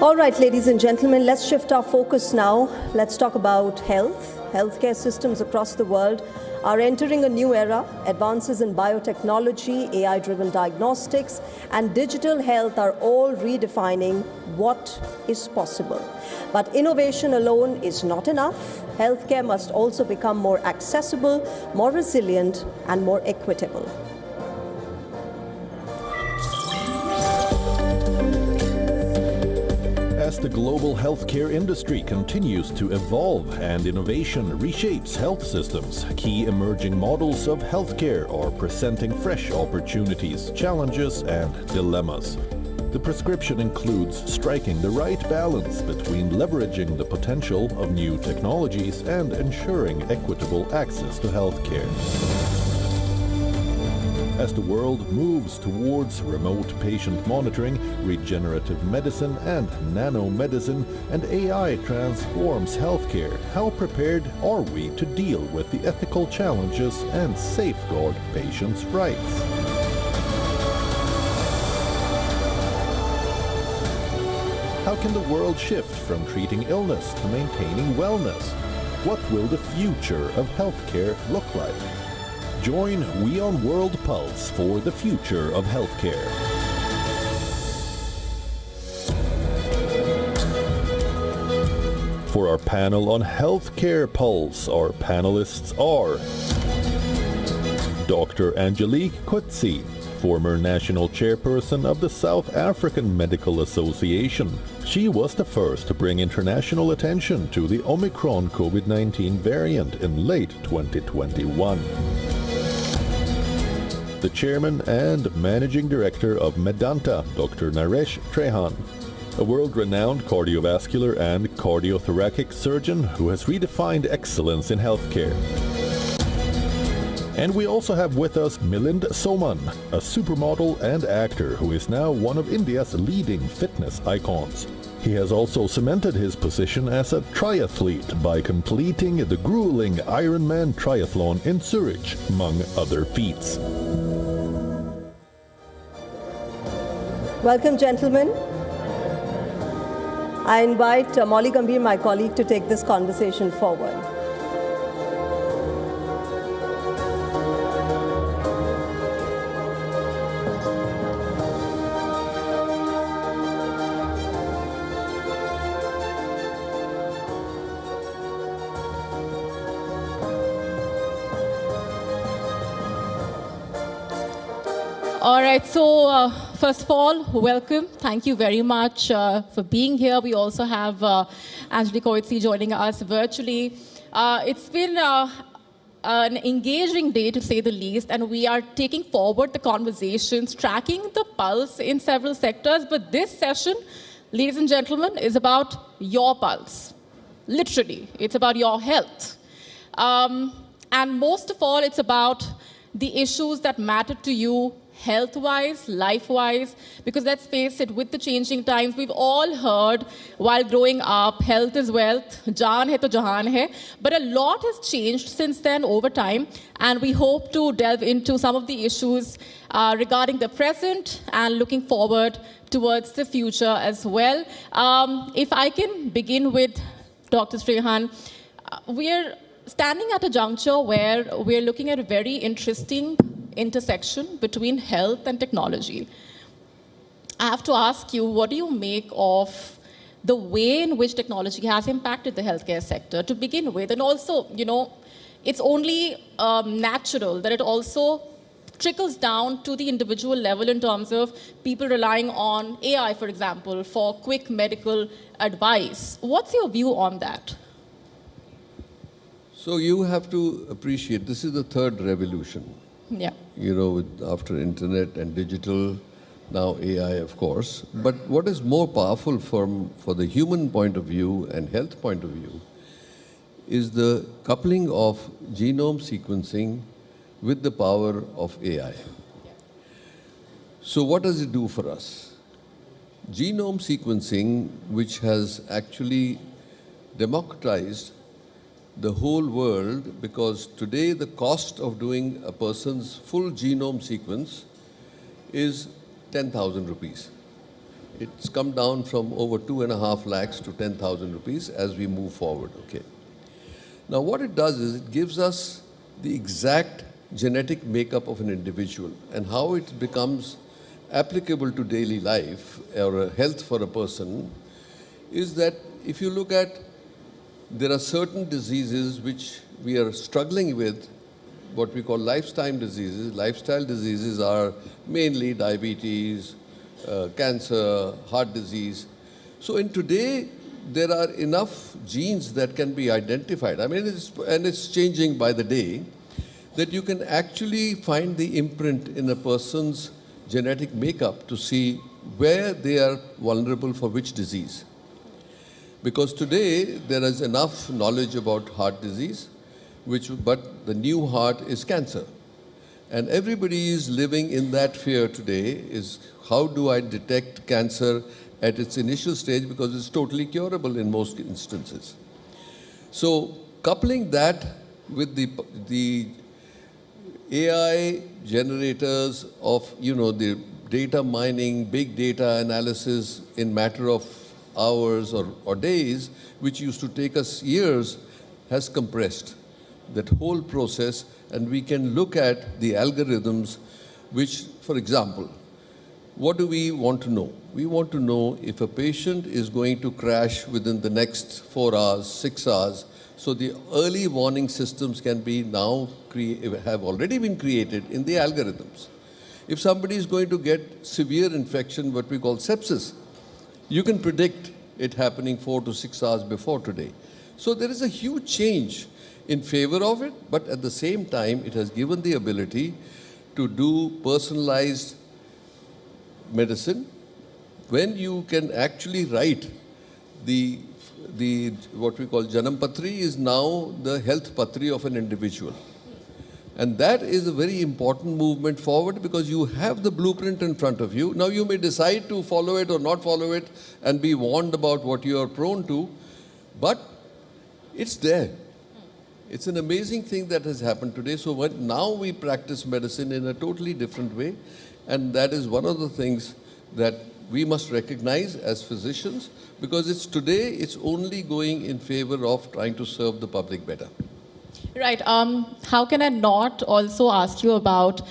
All right, ladies and gentlemen, let's shift our focus now. Let's talk about health. Healthcare systems across the world are entering a new era. Advances in biotechnology, AI-driven diagnostics, and digital health are all redefining what is possible. But innovation alone is not enough. Healthcare must also become more accessible, more resilient, and more equitable. As the global healthcare industry continues to evolve and innovation reshapes health systems, key emerging models of healthcare are presenting fresh opportunities, challenges, and dilemmas. The prescription includes striking the right balance between leveraging the potential of new technologies and ensuring equitable access to healthcare. As the world moves towards remote patient monitoring, regenerative medicine and nanomedicine, and AI transforms healthcare, how prepared are we to deal with the ethical challenges and safeguard patients' rights? How can the world shift from treating illness to maintaining wellness? What will the future of healthcare look like? Join WION World Pulse for the future of healthcare. For our panel on Healthcare Pulse, our panelists are Dr. Angelique Coetzee, former national chairperson of the South African Medical Association. She was the first to bring international attention to the Omicron COVID-19 variant in late 2021. The chairman and managing director of Medanta, Dr. Naresh Trehan, a world-renowned cardiovascular and cardiothoracic surgeon who has redefined excellence in healthcare. And we also have with us Milind Soman, a supermodel and actor who is now one of India's leading fitness icons. He has also cemented his position as a triathlete by completing the grueling Ironman triathlon in Zurich, among other feats. Welcome, gentlemen. I invite Molly Gambhir, my colleague, to take this conversation forward. All right, so first of all, welcome. Thank you very much for being here. We also have Angelique Coetzee joining us virtually. It's been an engaging day, to say the least, and we are taking forward the conversations, tracking the pulse in several sectors. But this session, ladies and gentlemen, is about your pulse. Literally, it's about your health. And most of all, it's about the issues that matter to you health-wise, life-wise, because let's face it, with the changing times, we've all heard while growing up, health is wealth, jaan hai to jahan hai, but a lot has changed since then over time, and we hope to delve into some of the issues regarding the present and looking forward towards the future as well. If I can begin with Dr. Trehan, we're standing at a juncture where we're looking at a very interesting intersection between health and technology. I have to ask you, what do you make of the way in which technology has impacted the healthcare sector to begin with? And also, you know, it's only natural that it also trickles down to the individual level in terms of people relying on AI, for example, for quick medical advice. What's your view on that? So you have to appreciate, this is the third revolution. Yeah. You know, after internet and digital, now AI, of course. But what is more powerful for the human point of view and health point of view is the coupling of genome sequencing with the power of AI. So what does it do for us? Genome sequencing, which has actually democratized the whole world, because today the cost of doing a person's full genome sequence is 10,000 rupees. It's come down from over 2.5 lakhs to 10,000 rupees as we move forward, okay? Now what it does is it gives us the exact genetic makeup of an individual and how it becomes applicable to daily life or health for a person is that if you look at, there are certain diseases which we are struggling with, what we call lifestyle diseases. Lifestyle diseases are mainly diabetes, cancer, heart disease. So in today, there are enough genes that can be identified. I mean, it's changing by the day, that you can actually find the imprint in a person's genetic makeup to see where they are vulnerable for which disease. Because today, there is enough knowledge about heart disease, but the new heart is cancer. And everybody is living in that fear today, is how do I detect cancer at its initial stage, because it's totally curable in most instances. So coupling that with the AI generators of, the data mining, big data analysis in matter of hours or days, which used to take us years, has compressed that whole process, and we can look at the algorithms which, for example, what do we want to know? We want to know if a patient is going to crash within the next 4 hours, 6 hours. So the early warning systems can be now, have already been created in the algorithms. If somebody is going to get severe infection, what we call sepsis, you can predict it happening 4 to 6 hours before today. So there is a huge change in favor of it, but at the same time, it has given the ability to do personalized medicine when you can actually write the what we call Janam Patri is now the health Patri of an individual. And that is a very important movement forward because you have the blueprint in front of you. Now you may decide to follow it or not follow it and be warned about what you are prone to, but it's there. It's an amazing thing that has happened today. So now we practice medicine in a totally different way. And that is one of the things that we must recognize as physicians, because it's only going in favor of trying to serve the public better. Right. How can I not also ask you about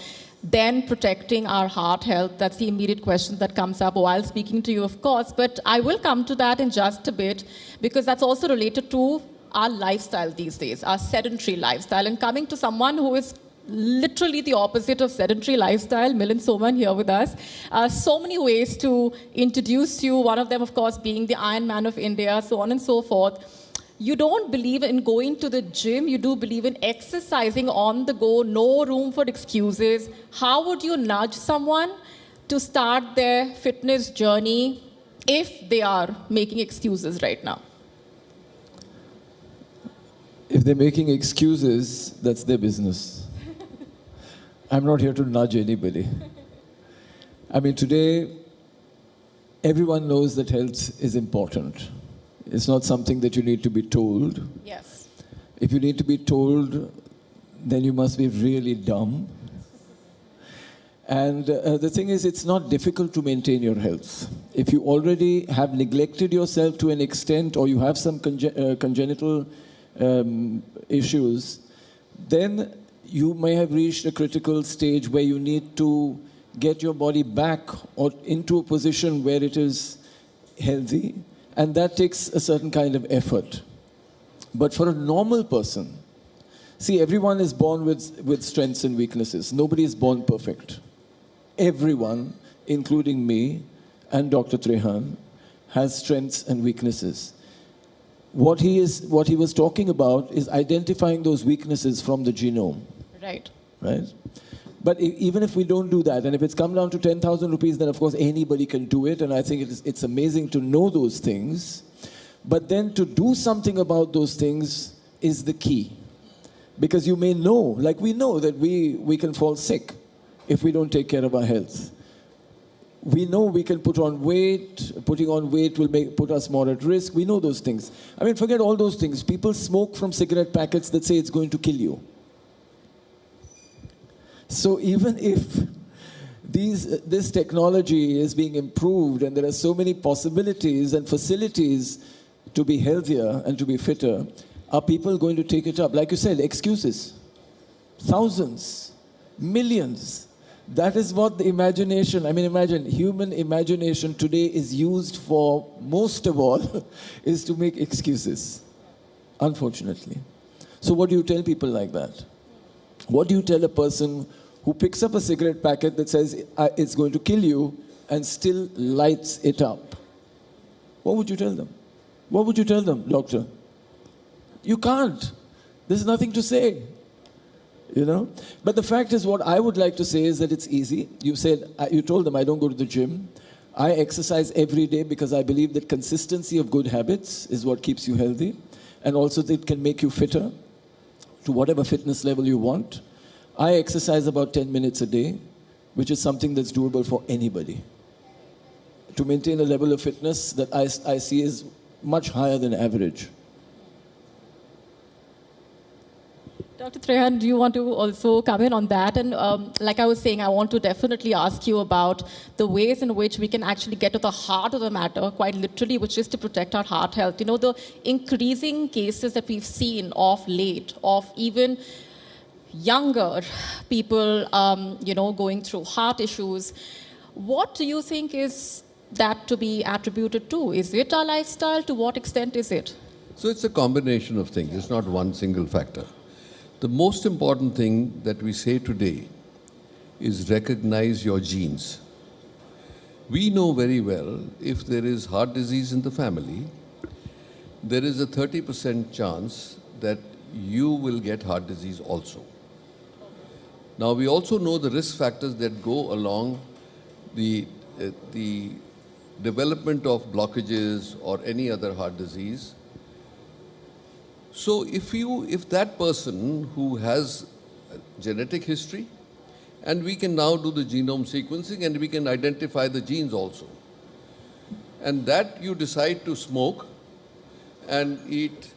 then protecting our heart health? That's the immediate question that comes up while speaking to you, of course. But I will come to that in just a bit, because that's also related to our lifestyle these days, our sedentary lifestyle. And coming to someone who is literally the opposite of sedentary lifestyle, Milind Soman here with us. So many ways to introduce you, one of them, of course, being the Iron Man of India, so on and so forth. You don't believe in going to the gym, you do believe in exercising on the go, no room for excuses. How would you nudge someone to start their fitness journey if they are making excuses right now? If they're making excuses, that's their business. I'm not here to nudge anybody. I mean, today, everyone knows that health is important. It's not something that you need to be told. Yes. If you need to be told, then you must be really dumb. And the thing is, it's not difficult to maintain your health. If you already have neglected yourself to an extent, or you have some congenital issues, then you may have reached a critical stage where you need to get your body back or into a position where it is healthy, and that takes a certain kind of effort. But for a normal person, see, everyone is born with strengths and weaknesses. Nobody is born perfect. Everyone, including me and Dr. Trehan, has strengths and weaknesses. What he was talking about is identifying those weaknesses from the genome. Right. Right? But even if we don't do that, and if it's come down to 10,000 rupees, then of course anybody can do it, and I think it's amazing to know those things. But then to do something about those things is the key. Because you may know, like we know that we can fall sick if we don't take care of our health. We know we can put on weight. Putting on weight will put us more at risk. We know those things. I mean, forget all those things. People smoke from cigarette packets that say it's going to kill you. So even if this technology is being improved and there are so many possibilities and facilities to be healthier and to be fitter, are people going to take it up? Like you said, excuses. Thousands, millions. That is what the imagination, imagine, human imagination today is used for, most of all, is to make excuses, unfortunately. So what do you tell people like that? What do you tell a person who picks up a cigarette packet that says it's going to kill you and still lights it up? What would you tell them? What would you tell them, doctor? You can't. There's nothing to say. You know? But the fact is, what I would like to say is that it's easy. You told them I don't go to the gym. I exercise every day because I believe that consistency of good habits is what keeps you healthy. And also that it can make you fitter to whatever fitness level you want. I exercise about 10 minutes a day, which is something that's doable for anybody. To maintain a level of fitness that I see is much higher than average. Dr. Trehan, do you want to also come in on that? And like I was saying, I want to definitely ask you about the ways in which we can actually get to the heart of the matter, quite literally, which is to protect our heart health. You know, the increasing cases that we've seen of late, of even younger people, going through heart issues. What do you think is that to be attributed to? Is it our lifestyle? To what extent is it? So it's a combination of things. It's not one single factor. The most important thing that we say today is recognize your genes. We know very well if there is heart disease in the family, there is a 30% chance that you will get heart disease also. Now, we also know the risk factors that go along the development of blockages or any other heart disease. So if that person who has genetic history, and we can now do the genome sequencing and we can identify the genes also, and that you decide to smoke and eat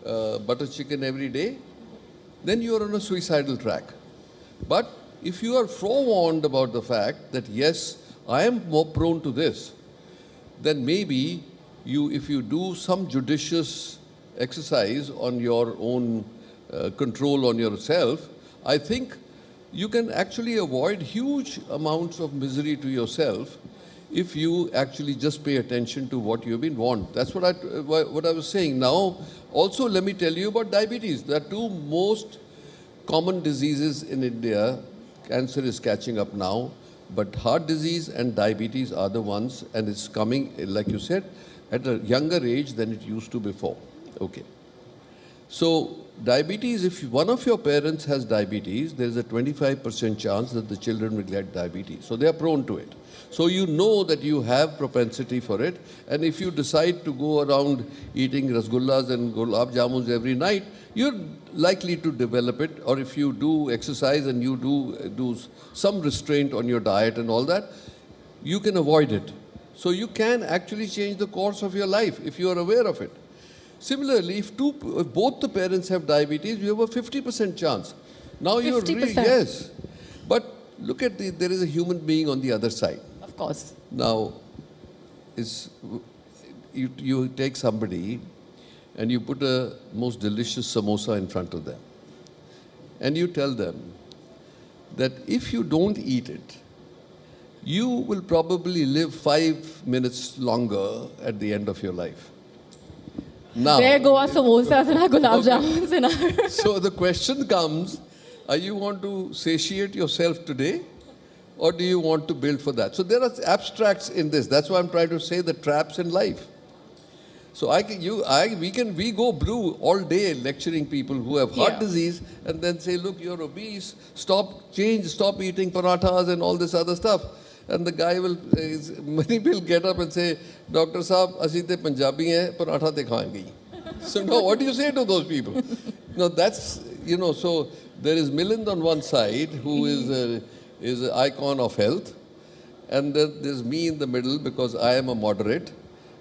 butter chicken every day, then you are on a suicidal track. But if you are forewarned about the fact that, yes, I am more prone to this, then maybe if you do some judicious exercise on your own control on yourself, I think you can actually avoid huge amounts of misery to yourself if you actually just pay attention to what you've been warned. That's what I was saying. Now, also let me tell you about diabetes. The two most common diseases in India, cancer is catching up now, but heart disease and diabetes are the ones, and it's coming, like you said, at a younger age than it used to before. Okay. So diabetes, if one of your parents has diabetes, there is a 25% chance that the children will get diabetes. So they are prone to it. So you know that you have propensity for it. And if you decide to go around eating rasgullas and gulab jamuns every night, you're likely to develop it. Or if you do exercise and you do some restraint on your diet and all that, you can avoid it. So you can actually change the course of your life if you are aware of it. Similarly, if both the parents have diabetes, you have a 50% chance. Now 50%. You're really, yes. But look at there is a human being on the other side. Of course. Now, you take somebody and you put a most delicious samosa in front of them. And you tell them that if you don't eat it, you will probably live 5 minutes longer at the end of your life. Now, there go our samosas and our gulab jamuns and our... So the question comes, are you want to satiate yourself today, or do you want to build for that? So there are abstracts in this. That's why I'm trying to say the traps in life. So we go blue all day lecturing people who have heart disease and then say, look, you're obese, stop eating parathas and all this other stuff. And the guy many will get up and say, Dr. Saab, assi te Punjabi hain, paratha te khayenge. So now what do you say to those people? No, that's, so there is Milind on one side, who is an icon of health. And then there's me in the middle because I am a moderate.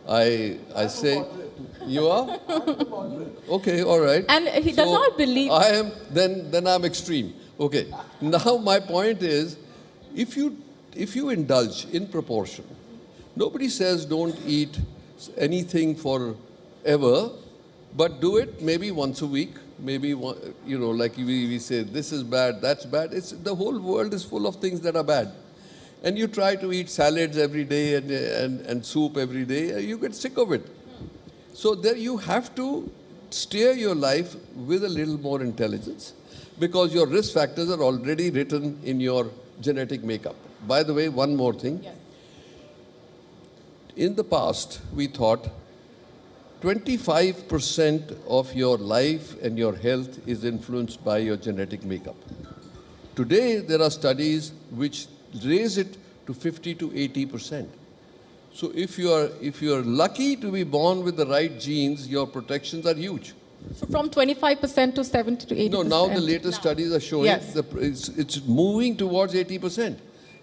I say, you are? Okay, all right. And he does not believe... I am, then I'm extreme. Okay. Now my point is, if if you indulge in proportion, nobody says don't eat anything forever, but do it maybe once a week, maybe, like we say, this is bad, that's bad. The whole world is full of things that are bad. And you try to eat salads every day and soup every day, you get sick of it. So there you have to steer your life with a little more intelligence, because your risk factors are already written in your genetic makeup. By the way, one more thing. Yes. In the past, we thought 25% of your life and your health is influenced by your genetic makeup. Today, there are studies which raise it to 50 to 80%. So if you are lucky to be born with the right genes, your protections are huge. So from 25% to 70 to 80%? No, now the latest studies are showing it's moving towards 80%.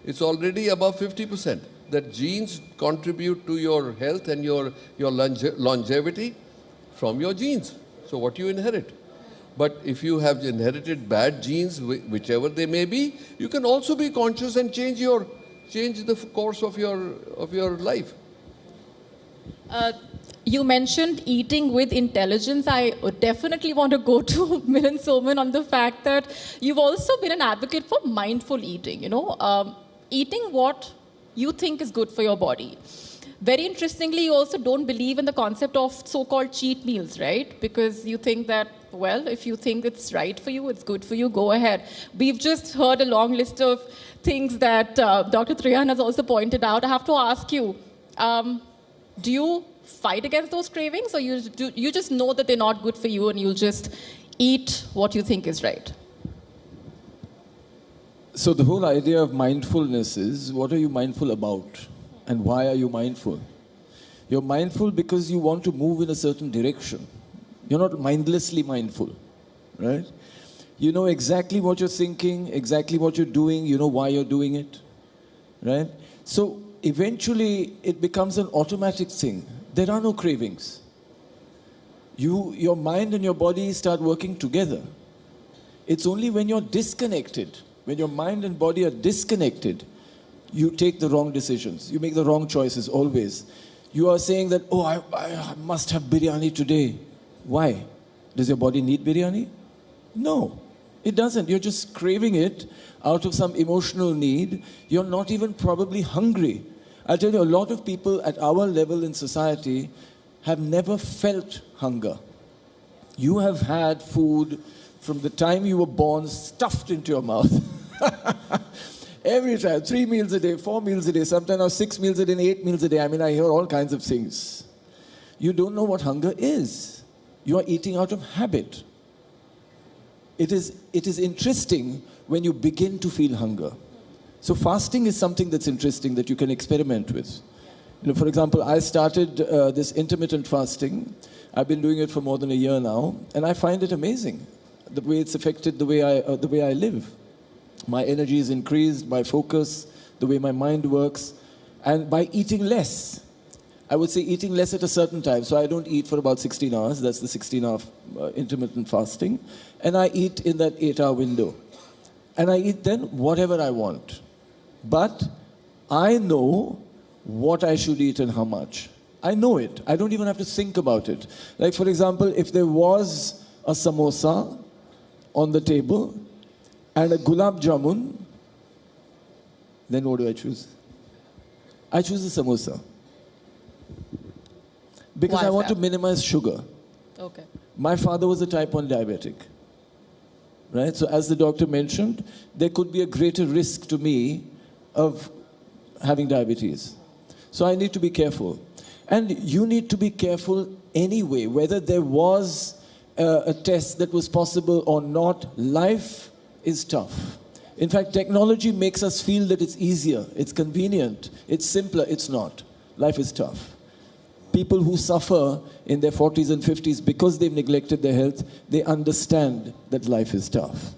It's already above 50%. That genes contribute to your health and your longevity from your genes. So what you inherit. But if you have inherited bad genes, whichever they may be, you can also be conscious and change the course of your life. You mentioned eating with intelligence. I definitely want to go to Milind Soman on the fact that you've also been an advocate for mindful eating, eating what you think is good for your body. Very interestingly, you also don't believe in the concept of so-called cheat meals, right? Because you think that, well, if you think it's right for you, it's good for you, go ahead. We've just heard a long list of things that Dr. Trihan has also pointed out. I have to ask you, do you fight against those cravings, or you just know that they're not good for you and you'll just eat what you think is right? So the whole idea of mindfulness is, what are you mindful about? And why are you mindful? You're mindful because you want to move in a certain direction. You're not mindlessly mindful, right? You know exactly what you're thinking, exactly what you're doing, you know why you're doing it, right? So eventually it becomes an automatic thing. There are no cravings. Your mind and your body start working together. It's only when you're disconnected, when your mind and body are disconnected, you take the wrong decisions. You make the wrong choices always. You are saying that, oh, I must have biryani today. Why? Does your body need biryani? No, it doesn't. You're just craving it out of some emotional need. You're not even probably hungry. I'll tell you, a lot of people at our level in society have never felt hunger. You have had food from the time you were born stuffed into your mouth. Every time, 3 meals a day, 4 meals a day, sometimes now 6 meals a day, 8 meals a day. I mean, I hear all kinds of things. You don't know what hunger is. You are eating out of habit. It is interesting when you begin to feel hunger. So fasting is something that's interesting that you can experiment with. For example, I started this intermittent fasting. I've been doing it for more than a year now, and I find it amazing, the way it's affected the way I live. My energy is increased, my focus, the way my mind works, and by eating less. I would say eating less at a certain time. So I don't eat for about 16 hours. That's the 16-hour intermittent fasting. And I eat in that 8-hour window. And I eat then whatever I want. But I know what I should eat and how much. I know it. I don't even have to think about it. Like, for example, if there was a samosa on the table and a gulab jamun, then what do I choose? I choose the samosa. Because I want to minimize sugar. Okay. My father was a type 1 diabetic. Right? So as the doctor mentioned, there could be a greater risk to me of having diabetes. So I need to be careful. And you need to be careful anyway, whether there was a test that was possible or not. Life is tough. In fact, technology makes us feel that it's easier, it's convenient, it's simpler. It's not. Life is tough. People who suffer in their 40s and 50s because they've neglected their health, they understand that life is tough.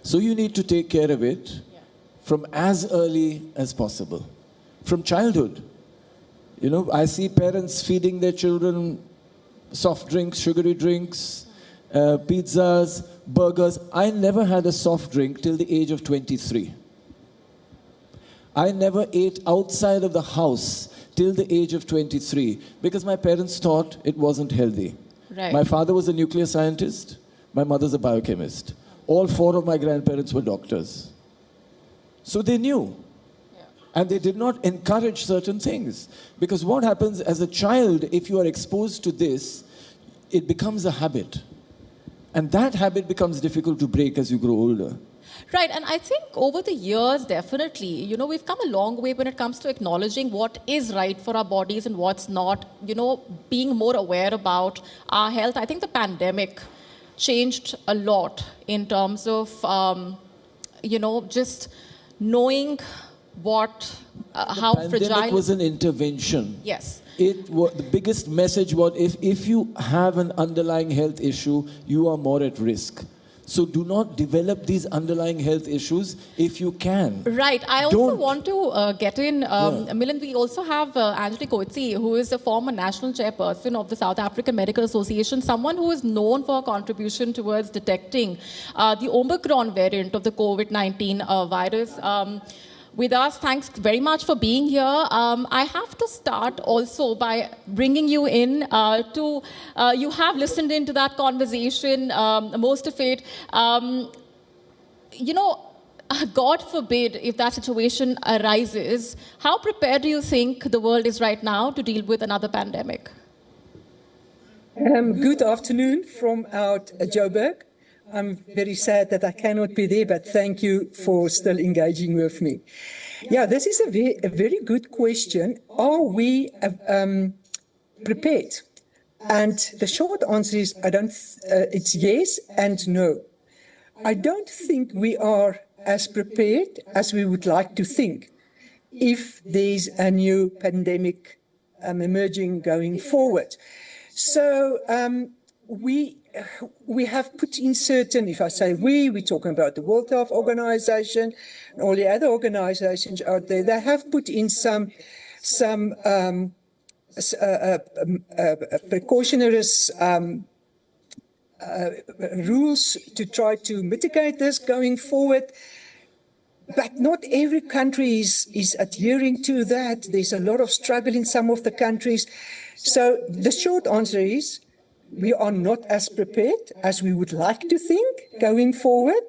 So you need to take care of it from as early as possible, from childhood. You know, I see parents feeding their children soft drinks, sugary drinks, pizzas, burgers. I never had a soft drink till the age of 23. I never ate outside of the house till the age of 23 because my parents thought it wasn't healthy. Right. My father was a nuclear scientist. My mother's a biochemist. All 4 of my grandparents were doctors. So they knew. Yeah. And they did not encourage certain things. Because what happens as a child, if you are exposed to this, it becomes a habit. And that habit becomes difficult to break as you grow older. Right, and I think over the years, definitely, you know, we've come a long way when it comes to acknowledging what is right for our bodies and what's not, you know, being more aware about our health. I think the pandemic changed a lot in terms of, you know, just knowing what, how fragile. The pandemic was an intervention. Yes. The biggest message was if you have an underlying health issue, you are more at risk. So do not develop these underlying health issues if you can. Right. I also want to get in, Milind, we also have Angelique Coetzee, who is a former national chairperson of the South African Medical Association, someone who is known for a contribution towards detecting the Omicron variant of the COVID-19 virus. With us, thanks very much for being here. I have to start also by bringing you in to, you have listened into that conversation, most of it. You know, God forbid if that situation arises, how prepared do you think the world is right now to deal with another pandemic? Good afternoon from out Joburg. I'm very sad that I cannot be there, but thank you for still engaging with me. Yeah, this is a very good question. Are we prepared? And the short answer is it's yes and no. I don't think we are as prepared as we would like to think if there's a new pandemic emerging going forward. So we have put in certain, if I say we're talking about the World Health Organization and all the other organizations out there, they have put in some precautionary rules to try to mitigate this going forward. But not every country is adhering to that. There's a lot of struggle in some of the countries. So the short answer is, we are not as prepared as we would like to think going forward.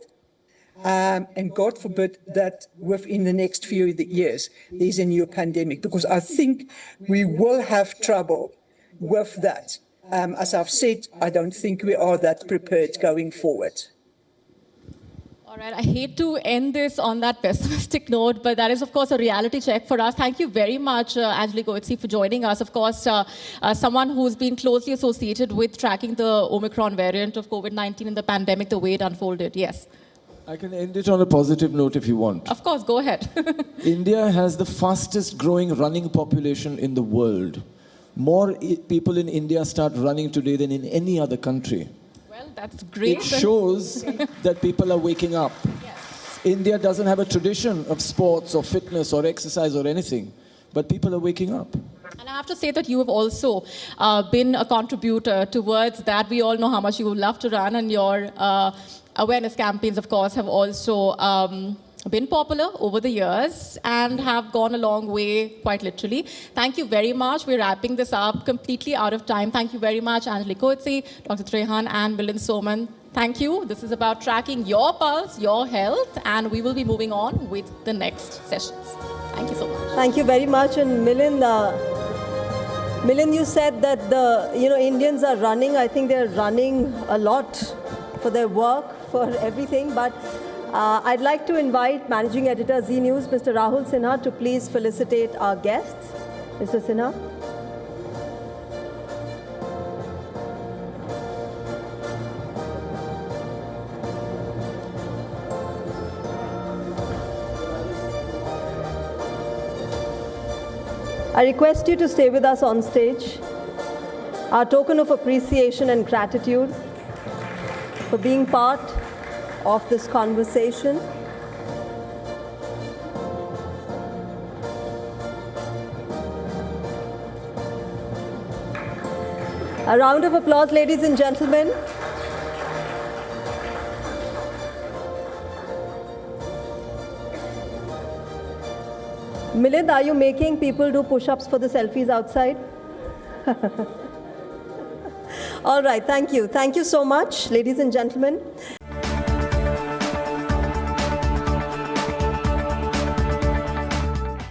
And God forbid that within the next few years, there's a new pandemic, because I think we will have trouble with that. As I've said, I don't think we are that prepared going forward. All right, I hate to end this on that pessimistic note, but that is, of course, a reality check for us. Thank you very much, Angelique Coetzee, for joining us. Of course, someone who's been closely associated with tracking the Omicron variant of COVID-19 in the pandemic, the way it unfolded. Yes. I can end it on a positive note if you want. Of course, go ahead. India has the fastest growing running population in the world. More people in India start running today than in any other country. Well, that's great. It shows that people are waking up. Yes. India doesn't have a tradition of sports or fitness or exercise or anything, but people are waking up. And I have to say that you have also been a contributor towards that. We all know how much you would love to run, and your awareness campaigns, of course, have also been popular over the years and have gone a long way, quite literally. Thank you very much. We're wrapping this up, completely out of time. Thank you very much, Angelique Coetzee, Dr. Trehan, and Milind Soman. Thank you. This is about tracking your pulse, your health, and we will be moving on with the next sessions. Thank you so much. Thank you very much. And Milind, you said that Indians are running. I think they're running a lot for their work, for everything, but I'd like to invite Managing Editor Zee News, Mr. Rahul Sinha, to please felicitate our guests. Mr. Sinha. I request you to stay with us on stage. Our token of appreciation and gratitude for being part of this conversation. A round of applause, ladies and gentlemen. Milind, are you making people do push-ups for the selfies outside? All right, thank you. Thank you so much, ladies and gentlemen.